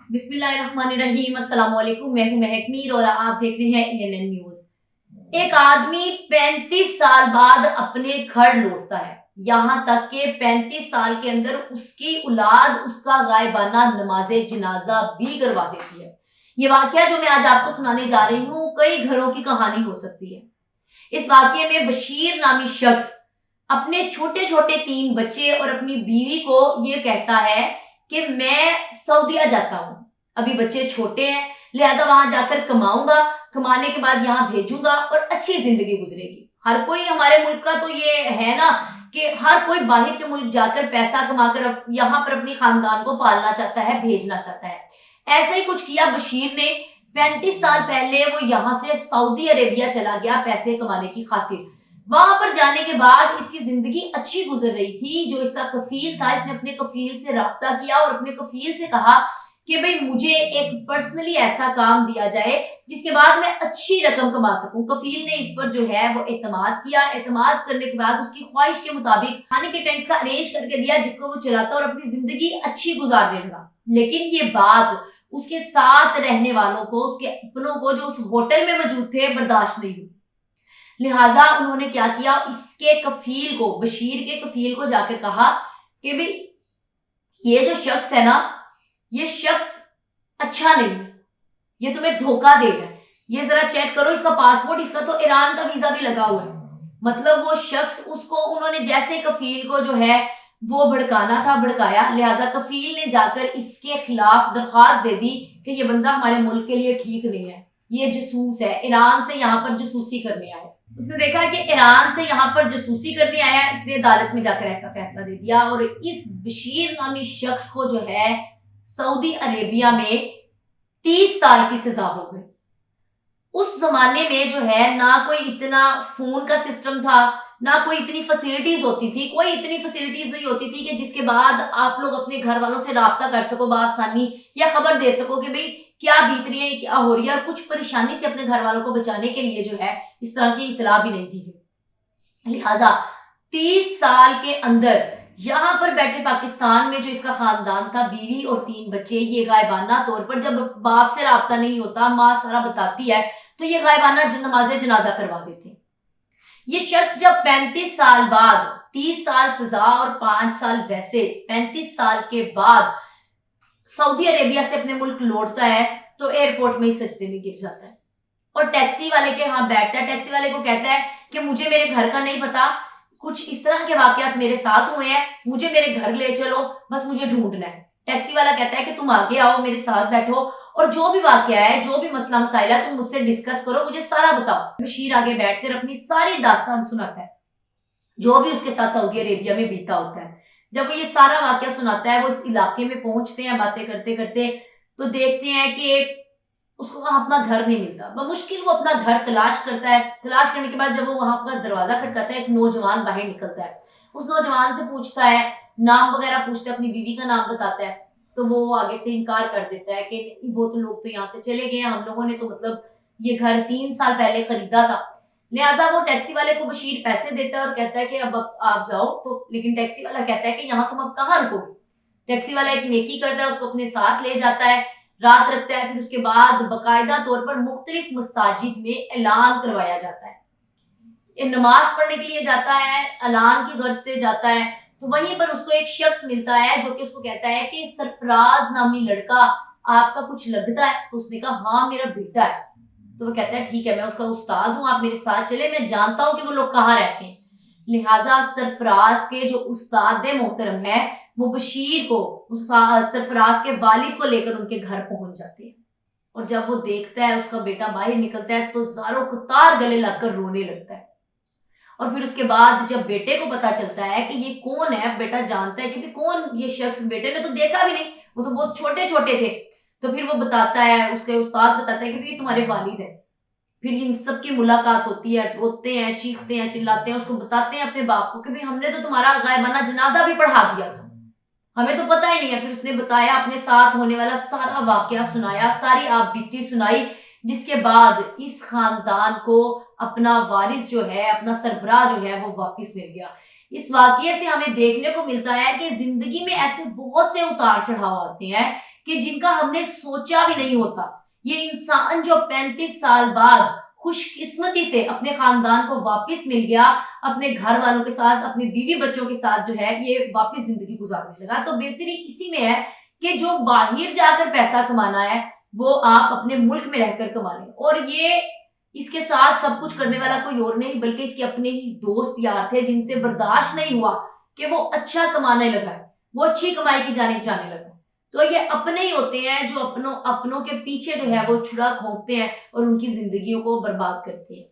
बिस्मिल्लाहिर्रहमानिर्रहीम। अस्सलाम वालेकुम। मैं हूं महक मीर और आप देख रहे हैं ANN न्यूज। एक आदमी 35 साल बाद अपने घर लौटता है, यहाँ तक कि 35 साल के अंदर उसकी औलाद उसका गायबाना नमाज़े जनाजा भी करवा देती है। ये वाकया जो मैं आज आपको सुनाने जा रही हूँ, कई घरों की कहानी हो सकती है। इस वाकये में बशीर नामी शख्स अपने छोटे छोटे 3 बच्चे और अपनी बीवी को ये कहता है कि मैं सऊदीया जाता हूँ, अभी बच्चे छोटे हैं, लिहाजा वहां जाकर कमाऊंगा, कमाने के बाद यहाँ भेजूंगा और अच्छी जिंदगी गुजरेगी। हर कोई हमारे मुल्क का तो ये है ना कि हर कोई बाहर के मुल्क जाकर पैसा कमाकर यहाँ पर अपनी खानदान को पालना चाहता है, भेजना चाहता है। ऐसा ही कुछ किया बशीर ने। 35 साल पहले वो यहाँ से सऊदी अरेबिया चला गया पैसे कमाने की खातिर। वहां पर जाने के बाद इसकी जिंदगी अच्छी गुजर रही थी। जो इसका कफील था, इसने अपने कफील से राब्ता किया और अपने कफील से कहा कि भाई मुझे एक पर्सनली ऐसा काम दिया जाए जिसके बाद मैं अच्छी रकम कमा सकूं। कफील ने इस पर जो है वो एतमाद किया। एतमाद करने के बाद उसकी ख्वाहिश के मुताबिक खाने के टैंक्स का अरेंज करके दिया, जिसको वो चलाता और अपनी जिंदगी अच्छी गुजारने लगा। लेकिन ये बात उसके साथ रहने वालों को, उसके अपनों को जो उस होटल में मौजूद थे, बर्दाश्त नहीं हुई। लिहाजा उन्होंने क्या किया, इसके कफील को, बशीर के कफील को जाकर कहा कि भाई ये जो शख्स है ना, ये शख्स अच्छा नहीं है, ये तुम्हें धोखा देगा, ये जरा चेक करो इसका पासपोर्ट, इसका तो ईरान का वीजा भी लगा हुआ है। मतलब वो शख्स, उसको उन्होंने जैसे कफील को जो है वो भड़काना था, भड़काया। लिहाजा कफील ने जाकर इसके खिलाफ दरख्वास्त दे दी कि ये बंदा हमारे मुल्क के लिए ठीक नहीं है, ये जसूस है, ईरान से यहाँ पर जसूसी करने आया। उसने देखा कि ईरान से यहाँ पर जसूसी करने आया, इसने अदालत में जाकर ऐसा फैसला दे दिया और इस बशीर नामी शख्स को जो है सऊदी अरेबिया में 30 साल की सजा हो गई। उस जमाने में जो है ना कोई इतना फोन का सिस्टम था, ना कोई इतनी फैसिलिटीज होती थी, कोई इतनी फैसिलिटीज नहीं होती थी कि जिसके बाद आप लोग अपने घर वालों से राब्ता कर सको बआसानी या खबर दे सको कि भाई क्या बीत रही है, क्या हो रही है। और कुछ परेशानी से अपने घर वालों को बचाने के लिए जो है इस तरह की इतला भी नहीं दी गई। लिहाजा 30 साल के अंदर यहाँ पर बैठे पाकिस्तान में जो इसका खानदान था, बीवी और 3 बच्चे, ये गायबाना तौर पर, जब बाप से राब्ता नहीं होता, माँ सारा बताती है, तो ये गायबाना नमाज़े जनाजा करवा देते हैं। ये शख्स जब 35 साल बाद, 30 साल सजा और 5 साल वैसे, 35 साल के बाद सऊदी अरेबिया से अपने मुल्क लौटता है तो एयरपोर्ट में ही सजदे में गिर जाता है और टैक्सी वाले के यहाँ बैठता है। टैक्सी वाले को कहता है कि मुझे मेरे घर का नहीं पता, कुछ इस तरह के वाकयात मेरे साथ हुए हैं, मुझे मेरे घर ले चलो, बस मुझे ढूंढना है। टैक्सी वाला कहता है कि तुम आगे आओ, मेरे साथ बैठो और जो भी वाकया है, जो भी मसला मसाइल है, तुम मुझसे डिस्कस करो, मुझे सारा बताओ। बशीर आगे बैठकर अपनी सारी दास्तान सुनाता है, जो भी उसके साथ सऊदी अरेबिया में बीता होता है। जब वो ये सारा वाकया सुनाता है, वो इस इलाके में पहुंचते हैं, बातें करते करते तो देखते हैं कि उसको वहां अपना घर नहीं मिलता। बमुश्किल वो अपना घर तलाश करता है। तलाश करने के बाद जब वो वहां पर दरवाजा खटकाता है, एक नौजवान बाहर निकलता है। उस नौजवान से पूछता है, नाम वगैरह पूछता है, अपनी बीवी का नाम बताता है, तो वो आगे से इनकार कर देता है कि वो तो लोग तो यहाँ से चले गए हैं, हम लोगों ने तो मतलब ये घर 3 साल पहले खरीदा था। लिहाजा वो टैक्सी वाले को बशीर पैसे देता है और कहता है कि अब आप जाओ। तो लेकिन टैक्सी वाला कहता है कि यहाँ तुम अब कहाँ रुकोगे। टैक्सी वाला एक नेकी करता है, उसको अपने साथ ले जाता है, रात रखता है। फिर उसके बाद बाकायदा तौर पर मुख्तलिफ मसाजिद में ऐलान करवाया जाता है। नमाज पढ़ने के लिए जाता है, ऐलान की गर्ज से जाता है। तो वहीं पर उसको एक शख्स मिलता है जो कि उसको कहता है कि सरफराज नामी लड़का आपका कुछ लगता है। तो उसने कहा हाँ मेरा बेटा है। तो वो कहता है ठीक है, मैं उसका उस्ताद हूँ, आप मेरे साथ चले, मैं जानता हूँ कि वो लोग कहाँ रहते हैं। लिहाजा सरफराज के जो उस्ताद मोहतरम है, वो बशीर को, सरफराज के वालिद को लेकर उनके घर पहुंच जाते हैं। और जब वो देखता है उसका बेटा बाहर निकलता है तो ज़ारों कतार गले लगकर रोने लगता है। और फिर उसके बाद जब बेटे को पता चलता है कि ये कौन है, बेटा जानता है कि कौन ये शख्स, बेटे ने तो देखा भी नहीं, वो तो बहुत छोटे छोटे थे। तो फिर वो बताता है, उसके उस्ताद बताता है कि ये तुम्हारे वालिद है। फिर इन सब की मुलाकात होती है, रोते हैं, चीखते हैं, चिल्लाते हैं, उसको बताते हैं अपने बाप को कि भाई हमने तो तुम्हारा गायबाना जनाजा भी पढ़ा दिया था, हमें तो पता ही नहीं है। फिर उसने बताया, अपने साथ होने वाला सारा वाकया सुनाया, सारी आप बीती सुनाई। जिसके बाद इस खानदान को अपना वारिस जो है, अपना सरबराह जो है, वो वापस मिल गया। इस वाकये से हमें देखने को मिलता है कि जिंदगी में ऐसे बहुत से उतार चढ़ाव आते हैं کہ جن کا ہم نے سوچا بھی نہیں ہوتا. یہ انسان جو 35 سال بعد خوش قسمتی سے اپنے خاندان کو واپس مل گیا, اپنے گھر والوں کے ساتھ, اپنے بیوی بچوں کے ساتھ جو ہے یہ واپس زندگی گزارنے لگا. تو بہتری اسی میں ہے کہ جو باہر جا کر پیسہ کمانا ہے وہ آپ اپنے ملک میں رہ کر کما لیں. اور یہ اس کے ساتھ سب کچھ کرنے والا کوئی اور نہیں بلکہ اس کے اپنے ہی دوست یار تھے, جن سے برداشت نہیں ہوا کہ وہ اچھا کمانے لگا, وہ اچھی کمائی کی جانب جانے لگا. تو یہ اپنے ہی ہوتے ہیں جو اپنوں کے پیچھے جو ہے وہ چھڑا کھونکتے ہیں اور ان کی زندگیوں کو برباد کرتے ہیں.